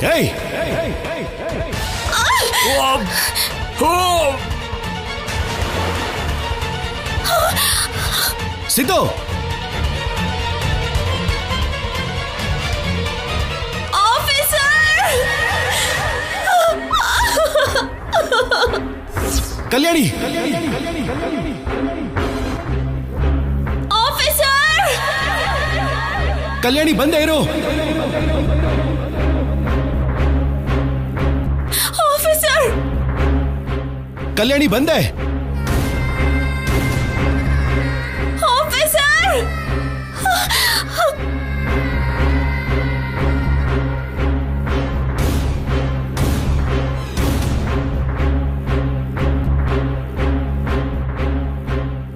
ಏಯ್ ಸಿದ್ದು, ಕಲ್ಯಾಣಿ, ಕಲ್ಯಾಣಿ ಬಂದೆ ಇರು. ಆಫೀಸರ್, ಕಲ್ಯಾಣಿ ಬಂದೆ. ಆಫೀಸರ್,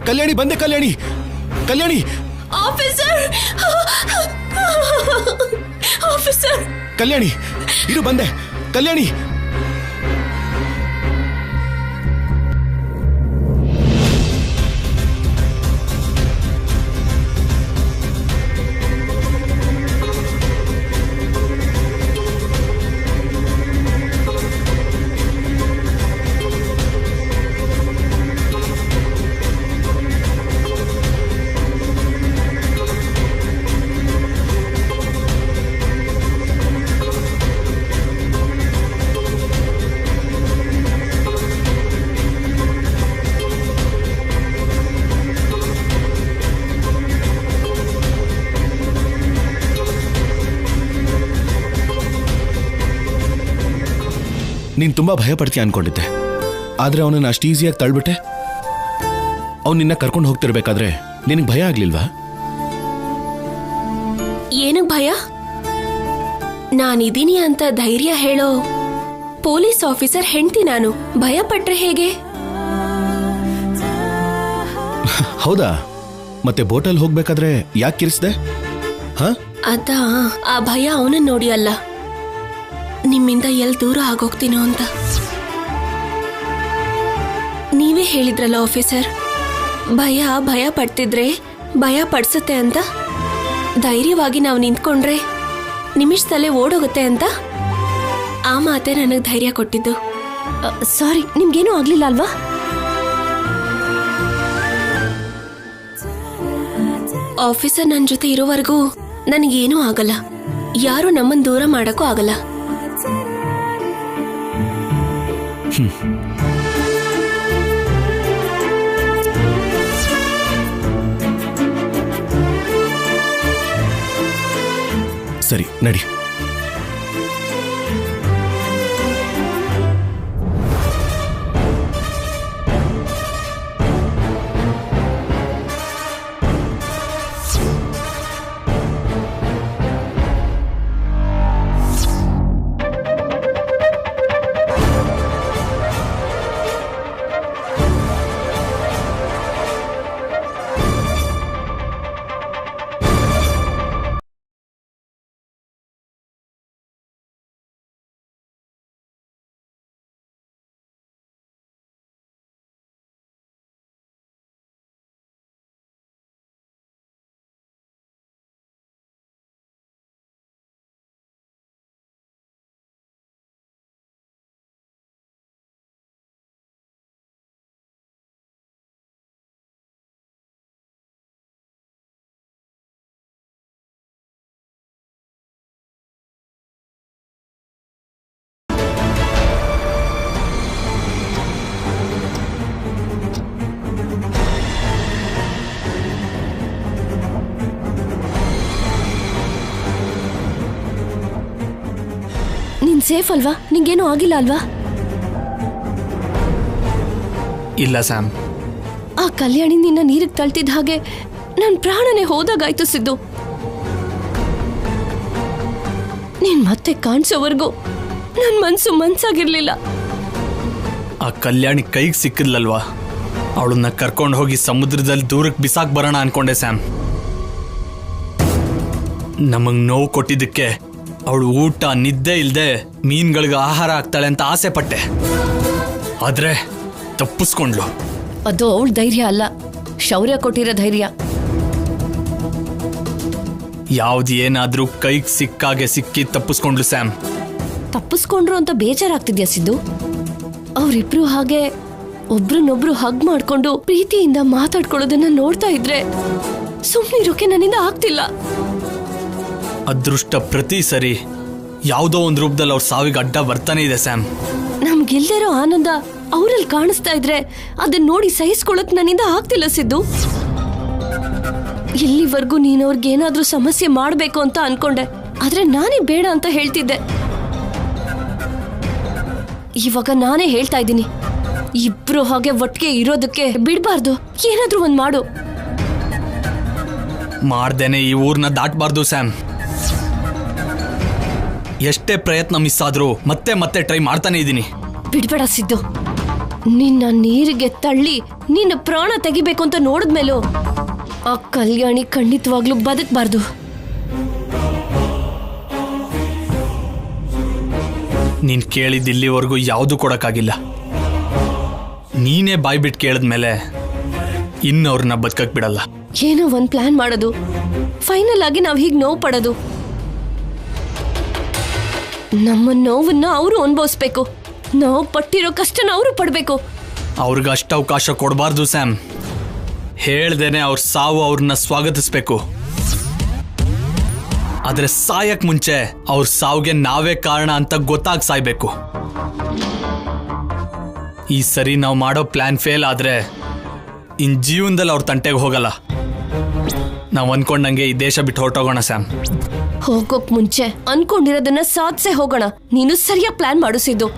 ಕಲ್ಯಾಣಿ ಬಂದೆ. ಕಲ್ಯಾಣಿ, ಕಲ್ಯಾಣಿ. Officer, officer. ಕಲ್ಯಾಣಿ ಇರು, ಬಂದೆ. ಕಲ್ಯಾಣಿ, ನೀನ್ ತುಂಬಾ ಭಯ ಪಡ್ತೀಯ ಅನ್ಕೊಂಡಿದ್ದೆ, ಆದ್ರೆ ಅವನನ್ನ ಅಷ್ಟು ಈಸಿಯಾಗಿ ತಳ್ಬಿಟ್ಟೆ. ಅವ್ನು ನಿನ್ನ ಕರ್ಕೊಂಡು ಹೋಗ್ತಿರ್ಬೇಕಾದ್ರೆ ನಿನಗೆ ಭಯ ಆಗ್ಲಿಲ್ವಾ? ಏನಕ್ಕೆ ಭಯ? ನಾನಿದ್ದೀನಿ ಅಂತ ಧೈರ್ಯ ಹೇಳೋ ಪೊಲೀಸ್ ಆಫೀಸರ್ ಹೆಂಡ್ತಿ ನಾನು. ಭಯ ಪಟ್ರೆ ಹೇಗೆ? ಹೌದಾ? ಮತ್ತೆ ಬೋಟಲ್ಲಿ ಹೋಗ್ಬೇಕಾದ್ರೆ ಯಾಕೆ ಕಿರಿಸ್ದೆ? ಅದ ಆ ಭಯ ಅವನನ್ನ ನೋಡಿ ಅಲ್ಲ, ನಿಮ್ಮಿಂದ ಎಲ್ಲಿ ದೂರ ಆಗೋಗ್ತೀನೋ ಅಂತ. ನೀವೇ ಹೇಳಿದ್ರಲ್ಲ ಆಫೀಸರ್, ಭಯ ಪಡ್ತಿದ್ರೆ ಭಯ ಪಡ್ಸುತ್ತೆ ಅಂತ. ಧೈರ್ಯವಾಗಿ ನಾವು ನಿಂತ್ಕೊಂಡ್ರೆ ನಿಮಿಷದಲ್ಲೇ ಓಡೋಗುತ್ತೆ ಅಂತ. ಆ ಮಾತೆ ನನಗೆ ಧೈರ್ಯ ಕೊಟ್ಟಿದ್ದು. ಸಾರಿ, ನಿಮ್ಗೇನೂ ಆಗ್ಲಿಲ್ಲ ಅಲ್ವಾ? ಆಫೀಸರ್ ನನ್ನ ಜೊತೆ ಇರೋವರೆಗೂ ನನಗೇನೂ ಆಗಲ್ಲ. ಯಾರು ನಮ್ಮನ್ನು ದೂರ ಮಾಡೋಕ್ಕೂ ಆಗಲ್ಲ. ಸರಿ, ನಡಿ. ಸೇಫ್ ಅಲ್ವಾ? ನಿಂಗೇನೂ ಆಗಿಲ್ಲ ಅಲ್ವಾ? ಇಲ್ಲ ಸ್ಯಾಮ್. ಆ ಕಲ್ಯಾಣಿ ನಿನ್ನ ನೀರಿಗೆ ತಳ್ತಿದ್ದ ಹಾಗೆ ನನ್ನ ಪ್ರಾಣನೇ ಹೋದಾಗಾಯ್ತು ಸಿದ್ದು. ನೀನ್ ಮತ್ತೆ ಕಾಣಿಸೋವರೆಗೂ ನನ್ನ ಮನ್ಸಾಗಿರ್ಲಿಲ್ಲ. ಆ ಕಲ್ಯಾಣಿ ಕೈಗೆ ಸಿಕ್ಕಿದ್ಲಲ್ವಾ, ಅವಳನ್ನ ಕರ್ಕೊಂಡು ಹೋಗಿ ಸಮುದ್ರದಲ್ಲಿ ದೂರಕ್ಕೆ ಬಿಸಾಕ್ ಬರೋಣ ಅನ್ಕೊಂಡೆ ಸ್ಯಾಮ್. ನಮಗ್ ನೋವು ಕೊಟ್ಟಿದ್ದಕ್ಕೆ ಅವಳು ಊಟ ನಿದ್ದೆ ಇಲ್ದೆ ಮೀನ್ಗಳಿಗೆ ಆಹಾರ ಆಗ್ತಾಳೆ ಅಂತ ಆಸೆ ಪಟ್ಟೆ. ಆದ್ರೆ ತಪ್ಪಿಸ್ಕೊಂಡ್ಲು. ಅದು ಅವಳ ಧೈರ್ಯ ಅಲ್ಲ, ಶೌರ್ಯ ಕೊಟ್ಟಿರೋ ಧೈರ್ಯ. ಯಾವ್ದು ಏನಾದ್ರೂ ಕೈಗೆ ಸಿಕ್ಕಾಗೆ ಸಿಕ್ಕಿ ತಪ್ಪಿಸ್ಕೊಂಡ್ಲು ಸ್ಯಾಮ್. ತಪ್ಪಿಸ್ಕೊಂಡ್ರು ಅಂತ ಬೇಜಾರಾಗ್ತಿದ್ಯಾ ಸಿದ್ದು? ಅವರಿಬ್ರು ಹಾಗೆ ಒಬ್ರನ್ನೊಬ್ರು ಹಗ್ ಮಾಡ್ಕೊಂಡು ಪ್ರೀತಿಯಿಂದ ಮಾತಾಡ್ಕೊಳ್ಳೋದನ್ನ ನೋಡ್ತಾ ಇದ್ರೆ ಸುಮ್ಮನಿರೋಕೆ ನನ್ನಿಂದ ಆಗ್ತಿಲ್ಲ. ಅದೃಷ್ಟ ಪ್ರತಿ ಸರಿ ಯಾವುದೋ ಒಂದು ರೂಪದಲ್ಲಿ ಅವ್ರ ಸಾವಿಗೆ ಅಡ್ಡ ಬರ್ತಾನೆ ಇದೆ ಸ್ಯಾಮ್. ನಮ್ಗೆಲ್ದಿರೋ ಆನಂದ ಅವರಲ್ಲಿ ಕಾಣಿಸ್ತಾ ಇದ್ರೆ ಅದನ್ನ ನೋಡಿ ಸಹಿಸ್ಕೊಳ್ಳೋಕ್ ನನ್ನಿಂದ ಆಗ್ತಿಲ್ಲ ಸಿದ್ದು. ಇಲ್ಲಿವರೆಗೂ ನೀನ್ ಅವ್ರಿಗೇನಾದ್ರೂ ಸಮಸ್ಯೆ ಮಾಡ್ಬೇಕು ಅಂತ ಅನ್ಕೊಂಡೆ, ಆದ್ರೆ ನಾನೇ ಬೇಡ ಅಂತ ಹೇಳ್ತಿದ್ದೆ. ಇವಾಗ ನಾನೇ ಹೇಳ್ತಾ ಇದ್ದೀನಿ, ಇಬ್ರು ಹಾಗೆ ಒಟ್ಟಿಗೆ ಇರೋದಕ್ಕೆ ಬಿಡ್ಬಾರ್ದು. ಏನಾದ್ರೂ ಒಂದ್ ಮಾಡು. ಮಾಡ್ದೇನೆ ಈ ಊರ್ನ ದಾಟಬಾರ್ದು ಸ್ಯಾಮ್. ಎಷ್ಟೇ ಪ್ರಯತ್ನ ಮಿಸ್ ಆದ್ರೂ ಮತ್ತೆ ಮತ್ತೆ ಟ್ರೈ ಮಾಡ್ತಾನೆ ಇದ್ದೀನಿ. ಬಿಡ್ಬೇಡ ಸಿದ್ದು. ನಿನ್ನ ನೀರಿಗೆ ತಳ್ಳಿ ನಿನ್ನ ಪ್ರಾಣ ತೆಗಿಬೇಕು ಅಂತ ನೋಡಿದ್ಮೇಲೂ ಆ ಕಲ್ಯಾಣಿ ಖಂಡಿತವಾಗ್ಲೂ ಬದುಕಬಾರ್ದು. ನೀನ್ ಕೇಳಿದ ಇಲ್ಲಿವರೆಗೂ ಯಾವುದು ಕೊಡಕ್ಕಾಗಿಲ್ಲ. ನೀನೇ ಬಾಯ್ಬಿಟ್ಟು ಕೇಳಿದ್ಮೇಲೆ ಇನ್ನವ್ರನ್ನ ಬದುಕಕ್ ಬಿಡಲ್ಲ. ಏನೋ ಒಂದ್ ಪ್ಲಾನ್ ಮಾಡೋದು, ಫೈನಲ್ ಆಗಿ ನಾವ್ ಹೀಗ್ ನೋವು ಪಡೋದು. ನಮ್ಮ ನೋವನ್ನ ಅವರು ಅನುಭವಿಸ್ಬೇಕು, ನಾವು ಪಟ್ಟಿರೋ ಕಷ್ಟನ ಅವರು ಪಡ್ಬೇಕು. ಅವ್ರಿಗೆ ಅಷ್ಟು ಅವಕಾಶ ಕೊಡಬಾರ್ದು ಸ್ಯಾಮ್. ಹೇಳ್ದೇನೆ ಅವ್ರ ಸಾವು ಅವ್ರನ್ನ ಸ್ವಾಗತಿಸ್ಬೇಕು. ಆದ್ರೆ ಸಾಯಕ್ ಮುಂಚೆ ಅವ್ರ ಸಾವುಗೆ ನಾವೇ ಕಾರಣ ಅಂತ ಗೊತ್ತಾಗ್ ಸಾಯ್ಬೇಕು. ಈ ಸರಿ ನಾವು ಮಾಡೋ ಪ್ಲಾನ್ ಫೇಲ್ ಆದ್ರೆ ಇನ್ ಜೀವನದಲ್ಲಿ ಅವ್ರ ತಂಟೆಗೆ ಹೋಗಲ್ಲ. ನಾವು ಅನ್ಕೊಂಡಂಗೆ ಈ ದೇಶ ಬಿಟ್ಟು ಹೊರಟೋಗೋಣ ಸ್ಯಾಮ್. ಹೋಗೋಕ್ ಮುಂಚೆ ಅನ್ಕೊಂಡಿರೋದನ್ನ ಸಾಧ್ಸೆ ಹೋಗೋಣ. ನೀನು ಸರಿಯಾಗಿ ಪ್ಲಾನ್ ಮಾಡಿಸಿದ್ದು.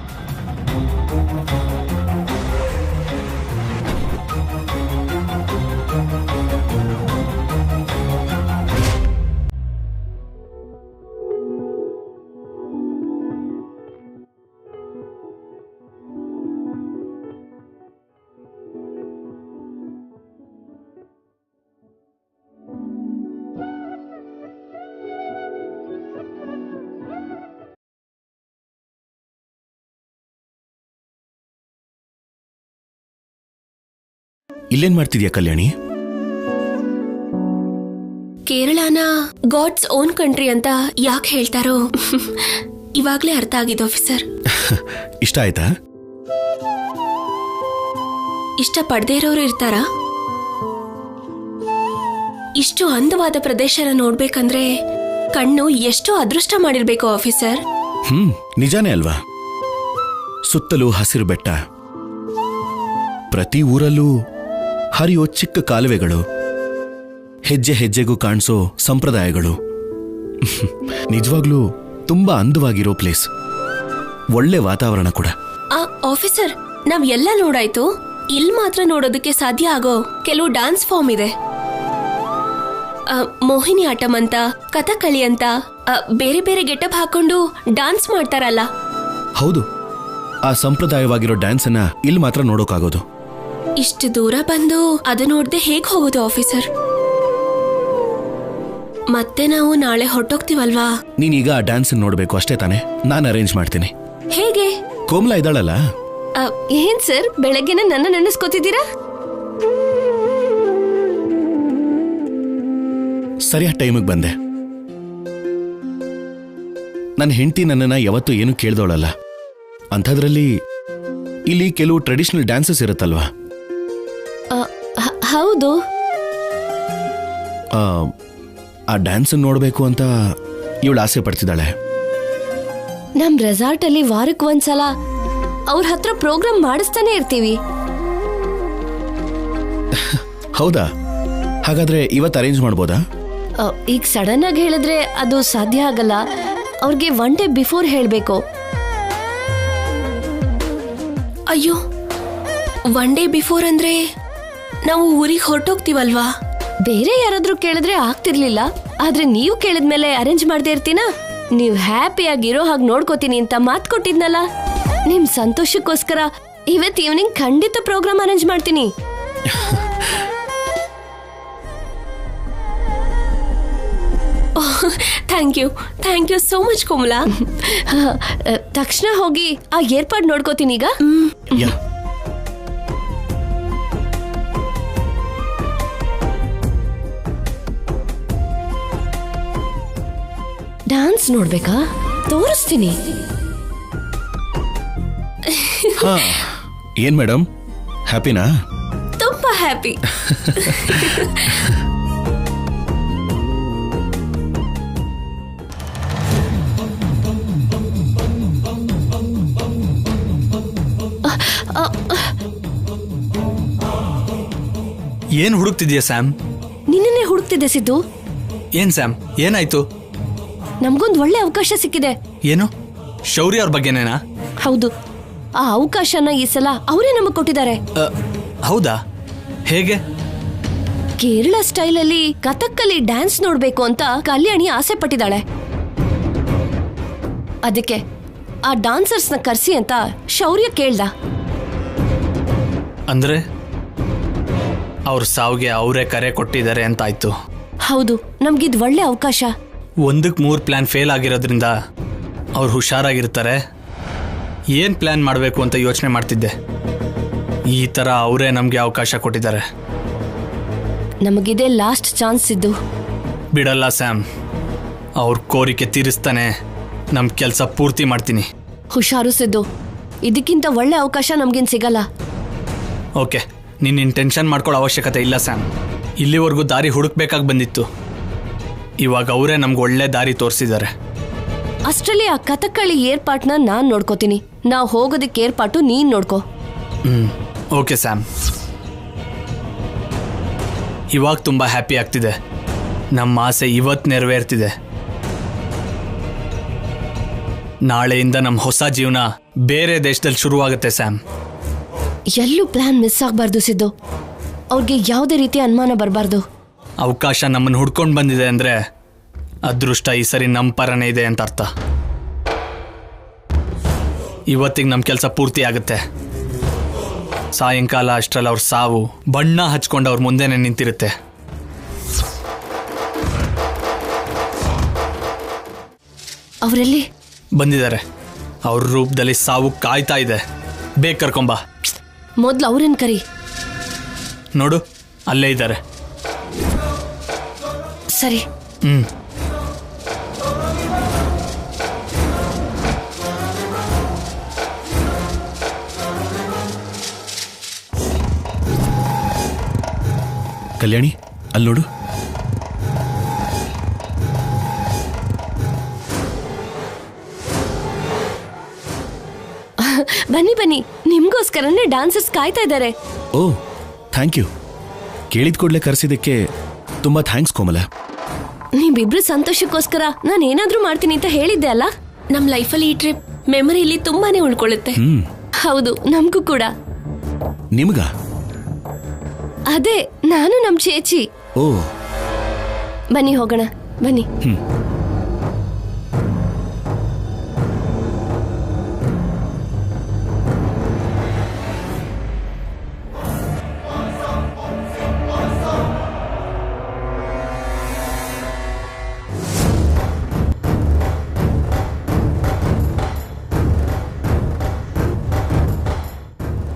ಇಲ್ಲೇನ್ ಮಾಡ್ತಿದ್ಯಾ ಕಲ್ಯಾಣಿ? ಕೇರಳನ ಗಾಡ್ಸ್ ಓನ್ ಕಂಟ್ರಿ ಅಂತ ಯಾಕೆ ಹೇಳ್ತಾರೋ ಇವಾಗ್ಲೇ ಅರ್ಥ ಆಗಿದೆ ಆಫೀಸರ್. ಇಷ್ಟ ಆಯ್ತಾ? ಇಷ್ಟ ಪಡದೇ ಇರೋರು ಇರ್ತಾರಾ? ಇಷ್ಟು ಅಂದವಾದ ಪ್ರದೇಶನ ನೋಡ್ಬೇಕಂದ್ರೆ ಕಣ್ಣು ಎಷ್ಟೋ ಅದೃಷ್ಟ ಮಾಡಿರ್ಬೇಕು ಆಫೀಸರ್. ನಿಜಾನೇ ಅಲ್ವಾ? ಸುತ್ತಲೂ ಹಸಿರು ಬೆಟ್ಟ, ಪ್ರತಿ ಊರಲ್ಲೂ ಹರಿಯೋ ಚಿಕ್ಕ ಕಾಲುವೆಗಳು, ಹೆಜ್ಜೆ ಹೆಜ್ಜೆಗೂ ಕಾಣಿಸೋ ಸಂಪ್ರದಾಯಗಳು. ನಿಜವಾಗ್ಲೂ ತುಂಬಾ ಅಂದವಾಗಿರೋ ಪ್ಲೇಸ್. ಒಳ್ಳೆ ವಾತಾವರಣ ಕೂಡ. ಆಫೀಸರ್, ನಾವ್ ಎಲ್ಲ ನೋಡಾಯ್ತು. ಇಲ್ಲಿ ಮಾತ್ರ ನೋಡೋದಕ್ಕೆ ಸಾಧ್ಯ ಆಗೋ ಕೆಲವು ಡಾನ್ಸ್ ಫಾರ್ಮ್ ಇದೆ. ಮೋಹಿನಿ ಆಟಂ ಅಂತ, ಕಥಕಳಿ ಅಂತ, ಬೇರೆ ಬೇರೆ ಗೆಟಪ್ ಹಾಕೊಂಡು ಡಾನ್ಸ್ ಮಾಡ್ತಾರಲ್ಲ. ಹೌದು, ಆ ಸಂಪ್ರದಾಯವಾಗಿರೋ ಡ್ಯಾನ್ಸ್ ಅನ್ನ ಇಲ್ಲಿ ಮಾತ್ರ ನೋಡೋಕಾಗೋದು. ಇಷ್ಟು ದೂರ ಬಂದು ಅದು ನೋಡ್ದೆ ಹೇಗ್ ಹೋಗೋದು ಆಫೀಸರ್? ಮತ್ತೆ ನಾವು ನಾಳೆ ಹೊರಟೋಗ್ತೀವಲ್ವಾ? ನೀನೀಗ ಆ ಡ್ಯಾನ್ಸ್ ನೋಡ್ಬೇಕು ಅಷ್ಟೇ ತಾನೆ? ನಾನು ಅರೇಂಜ್ ಮಾಡ್ತೀನಿ. ಹೇಗೆ? ಕೋಮಲಾ ಇದ್ದಾಳಲ್ಲ. ಏನ್ ಸರ್, ಬೆಳಗ್ಗೆನೆ ನನ್ನ ನೆನೆಸ್ಕೋತಿದ್ದೀರಾ? ಸರಿಯಾದ ಟೈಮಿಗೆ ಬಂದೆ. ನನ್ನ ಹೆಂಡತಿ ನನ್ನನ್ನ ಯಾವತ್ತೂ ಏನು ಕೇಳ್ದೋಳಲ್ಲ. ಅಂಥದ್ರಲ್ಲಿ ಇಲ್ಲಿ ಕೆಲವು ಟ್ರೆಡಿಷನಲ್ ಡ್ಯಾನ್ಸಸ್ ಇರುತ್ತಲ್ವಾ? ಹೌದು. ಆ ಡ್ಯಾನ್ಸ್ ನೋಡ್ಬೇಕು ಅಂತ ಇವಳು ಆಸೆ ಪಡ್ತಿದ್ದಾಳೆ. ನಮ್ ರೆಸಾರ್ಟ್ ಅಲ್ಲಿ ವಾರಕ್ಕೆ ಒಂದ್ಸಲ ಅವ್ರ ಹತ್ರ ಪ್ರೋಗ್ರಾಮ್ ಮಾಡಿಸ್ತಾನೆ ಇರ್ತೀವಿ. ಹೌದಾ? ಹಾಗಾದ್ರೆ ಇವತ್ತು ಅರೇಂಜ್ ಮಾಡ್ಬೋದಾ? ಈಗ ಸಡನ್ ಆಗಿ ಹೇಳಿದ್ರೆ ಅದು ಸಾಧ್ಯ ಆಗಲ್ಲ. ಅವ್ರಿಗೆ 1 ಡೇ ಬಿಫೋರ್ ಹೇಳ್ಬೇಕು. ಅಯ್ಯೋ, 1 ಡೇ ಬಿಫೋರ್ ಅಂದ್ರೆ ನಾವು ಊರಿಗೆ ಹೊರಟೋಗ್ತೀವಲ್ವಾ? ಬೇರೆ ಯಾರಾದ್ರೂ ಕೇಳಿದ್ರೆ ಆಗ್ತಿರ್ಲಿಲ್ಲ, ಆದ್ರೆ ನೀವು ಕೇಳಿದ್ಮೇಲೆ ಅರೇಂಜ್ ಮಾಡದೇ ಇರ್ತೀನಾ? ನೀವ್ ಹ್ಯಾಪಿಯಾಗಿರೋ ಹಾಗೆ ನೋಡ್ಕೋತೀನಿ ಅಂತ ಮಾತು ಕೊಟ್ಟಿದ್ನಲ್ಲ. ನಿಮ್ ಸಂತೋಷಕ್ಕೋಸ್ಕರ ಇವತ್ತು ಈವ್ನಿಂಗ್ ಖಂಡಿತ ಪ್ರೋಗ್ರಾಮ್ ಅರೇಂಜ್ ಮಾಡ್ತೀನಿ. Thank you so much Komala. ತಕ್ಷಣ ಹೋಗಿ ಆ ಏರ್ಪಾಡು ನೋಡ್ಕೋತೀನಿ ಈಗ. ಡಾನ್ಸ್ ನೋಡ್ಬೇಕಾ? ತೋರಿಸ್ತೀನಿ. ಹಾ ಏನ್ ಮೇಡಮ್, ಹ್ಯಾಪಿನಾ? ತುಂಬಾ ಹ್ಯಾಪಿ. ಏನ್ ಹುಡುಕ್ತಿದ್ಯಾ ಸ್ಯಾಮ್? ನಿನ್ನೆ ಹುಡುಕ್ತಿದ್ದೆ ಸಿದ್ದು. ಏನ್ ಸ್ಯಾಮ್, ಏನಾಯ್ತು? ನಮ್ಗೊಂದು ಒಳ್ಳೆ ಅವಕಾಶ ಸಿಕ್ಕಿದೆ. ಏನು, ಶೌರ್ಯ ಅವ್ರ ಬಗ್ಗೆನೇನಾ? ಹೌದು, ಆ ಅವಕಾಶನ ಈ ಸಲ ಅವರೇ ನಮಗೆ ಕೊಟ್ಟಿದ್ದಾರೆ. ಹೌದಾ, ಹೇಗೆ? ಕೇರಳ ಸ್ಟೈಲಲ್ಲಿ ಕಥಕ್ಕಲಿ ಡ್ಯಾನ್ಸ್ ನೋಡ್ಬೇಕು ಅಂತ ಕಲ್ಯಾಣಿ ಆಸೆ ಪಟ್ಟಿದ್ದಾಳೆ. ಅದಕ್ಕೆ ಆ ಡಾನ್ಸರ್ಸ್ನ ಕರ್ಸಿ ಅಂತ ಶೌರ್ಯ ಕೇಳ್ದ. ಅಂದ್ರೆ ಅವ್ರ ಸಾವಿಗೆ ಅವರೇ ಕರೆ ಕೊಟ್ಟಿದ್ದಾರೆ ಅಂತಾಯ್ತು. ಹೌದು, ನಮ್ಗಿದ್ ಒಳ್ಳೆ ಅವಕಾಶ. 1ಕ್ಕೆ 3 ಪ್ಲಾನ್ ಫೇಲ್ ಆಗಿರೋದ್ರಿಂದ ಅವ್ರು ಹುಷಾರಾಗಿರ್ತಾರೆ. ಏನ್ ಪ್ಲಾನ್ ಮಾಡಬೇಕು ಅಂತ ಯೋಚನೆ ಮಾಡ್ತಿದ್ದೆ. ಈ ತರ ಅವರೇ ನಮ್ಗೆ ಅವಕಾಶ ಕೊಟ್ಟಿದ್ದಾರೆ. ನಮಗಿದೇ ಲಾಸ್ಟ್ ಚಾನ್ಸ್ ಇದ್ದು. ಬಿಡಲ್ಲ ಸ್ಯಾಮ್, ಅವ್ರ ಕೋರಿಕೆ ತೀರಿಸ್ತಾನೆ ನಮ್ ಕೆಲಸ ಪೂರ್ತಿ ಮಾಡ್ತೀನಿ. ಹುಷಾರು ಸಿದ್ದು, ಇದಕ್ಕಿಂತ ಒಳ್ಳೆ ಅವಕಾಶ ನಮ್ಗಿನ್ ಸಿಗಲ್ಲ. ಓಕೆ, ನಿನ್ನ ಟೆನ್ಷನ್ ಮಾಡ್ಕೊಳ್ಳೋ ಅವಶ್ಯಕತೆ ಇಲ್ಲ ಸ್ಯಾಮ್. ಇಲ್ಲಿವರೆಗೂ ದಾರಿ ಹುಡುಕ್ಬೇಕಾಗಿ ಬಂದಿತ್ತು. ಇವಾಗ ಅವರೇ ನಮ್ಗೆ ಒಳ್ಳೆ ದಾರಿ ತೋರಿಸಿದ್ದಾರೆ. ಅಷ್ಟರಲ್ಲಿ ಆ ಕಥಕ್ಕಳಿ ಏರ್ಪಾಟ್ನ ನಾನ್ ನೋಡ್ಕೋತೀನಿ. ನಾವು ಹೋಗೋದಕ್ಕೆ ಏರ್ಪಾಟು ನೀನ್ ನೋಡ್ಕೋ. Okay Sam. ಇವಾಗ ತುಂಬ ಹ್ಯಾಪಿ ಆಗ್ತಿದೆ. ನಮ್ಮ ಆಸೆ ಇವತ್ತು ನೆರವೇರ್ತಿದೆ. ನಾಳೆಯಿಂದ ನಮ್ಮ ಹೊಸ ಜೀವನ ಬೇರೆ ದೇಶದಲ್ಲಿ ಶುರುವಾಗುತ್ತೆ ಸ್ಯಾಮ್. ಎಲ್ಲೂ ಪ್ಲಾನ್ ಮಿಸ್ ಆಗಬಾರ್ದು ಸಿದ್ದು. ಅವ್ರಿಗೆ ಯಾವುದೇ ರೀತಿಯ ಅನುಮಾನ ಬರಬಾರ್ದು. ಅವಕಾಶ ನಮ್ಮನ್ನು ಹುಡ್ಕೊಂಡು ಬಂದಿದೆ ಅಂದರೆ ಅದೃಷ್ಟ ಈ ಸರಿ ನಮ್ಮ ಪರನೇ ಇದೆ ಅಂತ ಅರ್ಥ. ಇವತ್ತಿಗೆ ನಮ್ಮ ಕೆಲಸ ಪೂರ್ತಿ ಆಗುತ್ತೆ. ಸಾಯಂಕಾಲ ಅಷ್ಟರಲ್ಲಿ ಅವ್ರ ಸಾವು ಬಣ್ಣ ಹಚ್ಕೊಂಡು ಅವ್ರ ಮುಂದೆನೇ ನಿಂತಿರುತ್ತೆ. ಅವರಲ್ಲಿ ಬಂದಿದ್ದಾರೆ. ಅವ್ರ ರೂಪದಲ್ಲಿ ಸಾವು ಕಾಯ್ತಾ ಇದೆ. ಬೇಗ ಕರ್ಕೊಂಬ. ಮೊದ್ಲು ಅವ್ರನ್ ಕರಿ. ನೋಡು, ಅಲ್ಲೇ ಇದ್ದಾರೆ. ಸರಿ. ಕಲ್ಯಾಣಿ, ಅಲ್ಲಿ ನೋಡು. ಬನ್ನಿ ಬನ್ನಿ, ನಿಮ್ಗೋಸ್ಕರನೇ ಡಾನ್ಸರ್ಸ್ ಕಾಯ್ತಾ ಇದ್ದಾರೆ. ಓ, ಥ್ಯಾಂಕ್ ಯು. ಕೇಳಿದ ಕೂಡಲೇ ಕರೆಸಿದ್ದಕ್ಕೆ ತುಂಬಾ ಥ್ಯಾಂಕ್ಸ್ ಕೋಮಲ. ನೀವಿಬ್ರು ಸಂತೋಷಕ್ಕೋಸ್ಕರ ನಾನು ಏನಾದ್ರೂ ಮಾಡ್ತೀನಿ ಅಂತ ಹೇಳಿದ್ದೆ ಅಲ್ಲ. ನಮ್ ಲೈಫಲ್ಲಿ ಈ ಟ್ರಿಪ್ ಮೆಮರಿಯಲ್ಲಿ ತುಂಬಾನೇ ಉಳ್ಕೊಳ್ಳುತ್ತೆ. ಹೌದು, ನಮಗೂ ಕೂಡ. ನಿಮ್ಗ? ಅದೇ, ನಾನು ನಮ್ ಚೇಚಿ. ಓ, ಬನ್ನಿ ಹೋಗೋಣ, ಬನ್ನಿ.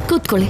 ಕೂತ್ಕೊಳ್ಳಿ.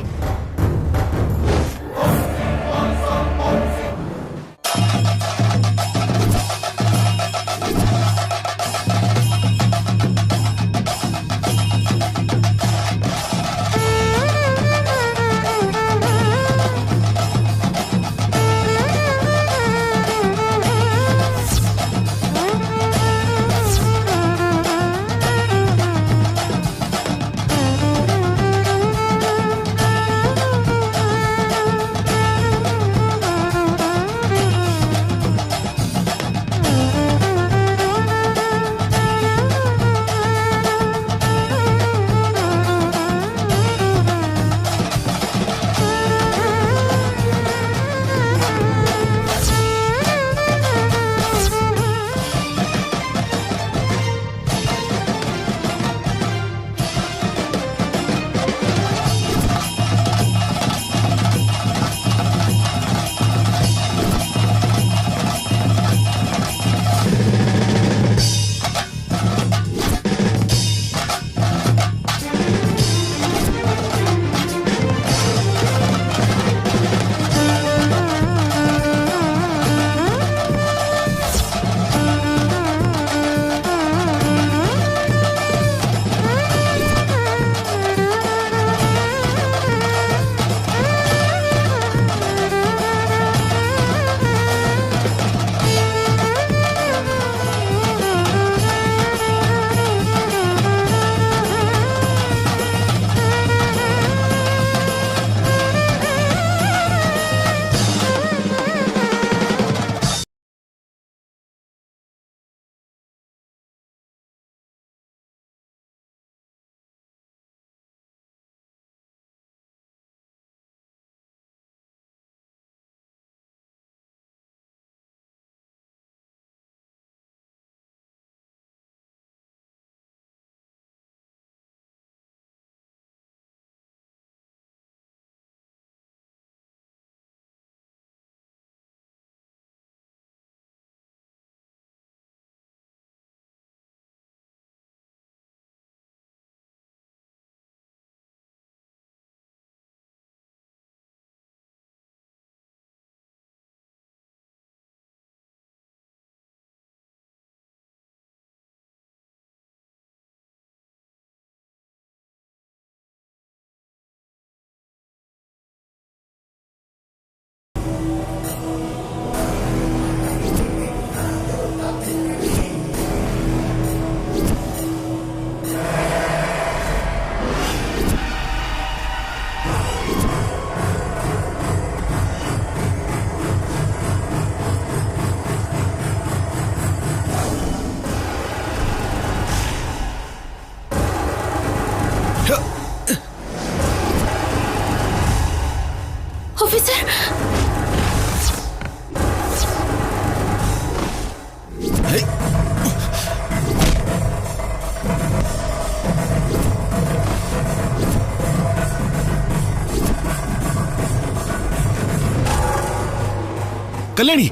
ಕಲ್ಯಾಣಿ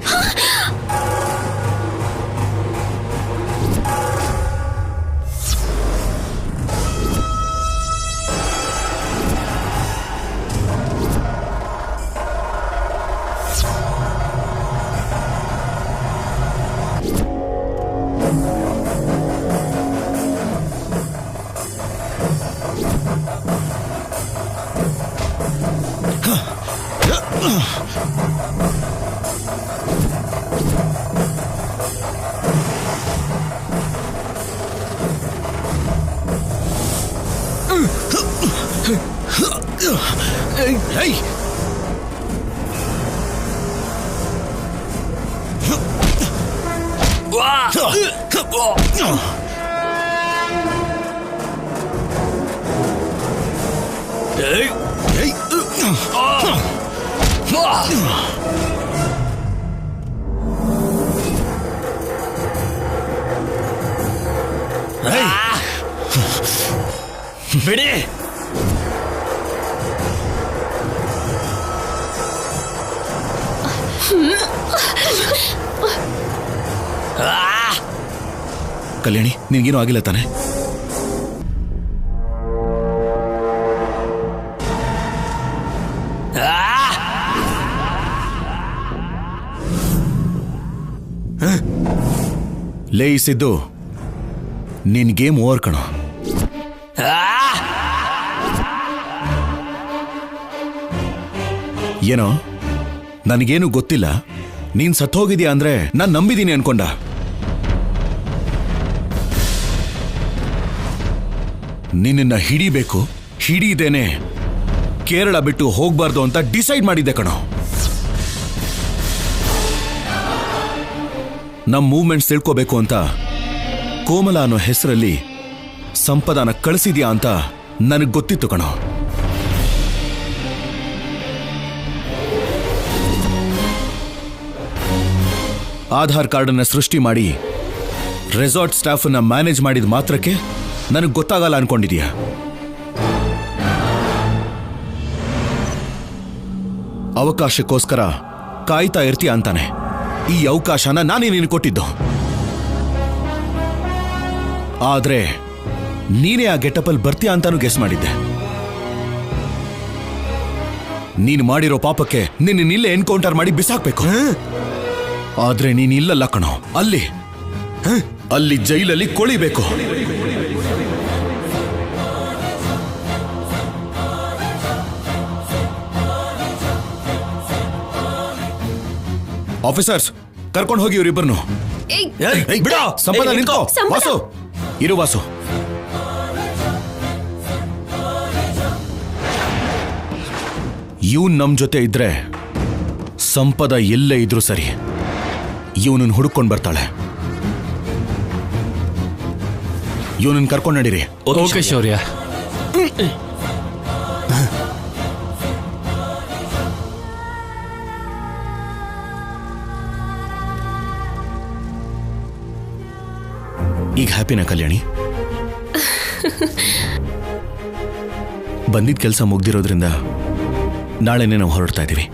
Hey! ಬಿಡಿ. ಕಲ್ಯಾಣಿ ನಿನ್ಗೇನು ಆಗಿಲ್ಲ ತಾನೆ? ಲೇಯಿಸಿದ್ದು ನಿನ್ ಗೇಮ್ ಓವರ್ ಕಣೋ. ಏನೋ ನನಗೇನು ಗೊತ್ತಿಲ್ಲ, ನೀನ್ ಸತ್ತೋಗಿದ್ಯಾ ಅಂದ್ರೆ ನಾನ್ ನಂಬಿದೀನಿ ಅನ್ಕೊಂಡ. ನಿನ್ನ ಹಿಡಿಬೇಕು, ಹಿಡಿದೇನೆ ಕೇರಳ ಬಿಟ್ಟು ಹೋಗ್ಬಾರ್ದು ಅಂತ ಡಿಸೈಡ್ ಮಾಡಿದ್ದೆ ಕಣೋ. ನಮ್ ಮೂವ್ಮೆಂಟ್ಸ್ ತಿಳ್ಕೋಬೇಕು ಅಂತ ಕೋಮಲ ಅನ್ನೋ ಹೆಸರಲ್ಲಿ ಸಂಪದಾನ ಕಳಿಸಿದ್ಯಾ ಅಂತ ನನಗ್ ಗೊತ್ತಿತ್ತು ಕಣೋ. ಆಧಾರ್ ಕಾರ್ಡನ್ನ ಸೃಷ್ಟಿ ಮಾಡಿ ರೆಸಾರ್ಟ್ ಸ್ಟಾಫನ್ನ ಮ್ಯಾನೇಜ್ ಮಾಡಿದ ಮಾತ್ರಕ್ಕೆ ನನಗೆ ಗೊತ್ತಾಗಲ್ಲ ಅನ್ಕೊಂಡಿದ್ಯಾ? ಅವಕಾಶಕ್ಕೋಸ್ಕರ ಕಾಯ್ತಾ ಇರ್ತೀಯ ಅಂತಾನೆ ಈ ಅವಕಾಶನ ನಾನೇ ನೀನು ಕೊಟ್ಟಿದ್ದು. ಆದ್ರೆ ನೀನೇ ಆ ಗೆಟಪಲ್ ಬರ್ತೀಯ ಅಂತಾನು ಗೆಸ್ ಮಾಡಿದ್ದೆ. ನೀನು ಮಾಡಿರೋ ಪಾಪಕ್ಕೆ ನಿನ್ನಿಲ್ಲೇ ಎನ್ಕೌಂಟರ್ ಮಾಡಿ ಬಿಸಾಕ್ಬೇಕು. ಆದ್ರೆ ನೀನಿಲ್ಲಲ್ಲ ಕಣೋ, ಅಲ್ಲಿ ಜೈಲಲ್ಲಿ ಕೊಳಿಬೇಕು. ಆಫೀಸರ್ಸ್ ಕರ್ಕೊಂಡು ಹೋಗಿ ಇವರಿಬ್ಬರನ್ನು. ಬಿಡೋ ಸಂಪದ, ನಿಂತ್ಕೋ. ವಾಸು ಇರು, ವಾಸು. ಇವನ್ ನಮ್ ಜೊತೆ ಇದ್ರೆ ಸಂಪದ ಎಲ್ಲೇ ಇದ್ರು ಸರಿ, ಇವನನ್ನ ಹುಡುಕೊಂಡು ಬರ್ತಾಳೆ. ಇವನನ್ನ ಕರ್ಕೊಂಡು ನಡೀರಿ. ಓಕೆ ಶೌರ್ಯ. ಈಗ ಹ್ಯಾಪಿನಾ ಕಲ್ಯಾಣಿ? ಬಂದಿದ್ದ ಕೆಲಸ ಮುಗ್ದಿರೋದ್ರಿಂದ ನಾಳೆನೇ ನಾವು ಹೊರಡ್ತಾ ಇದ್ದೀವಿ.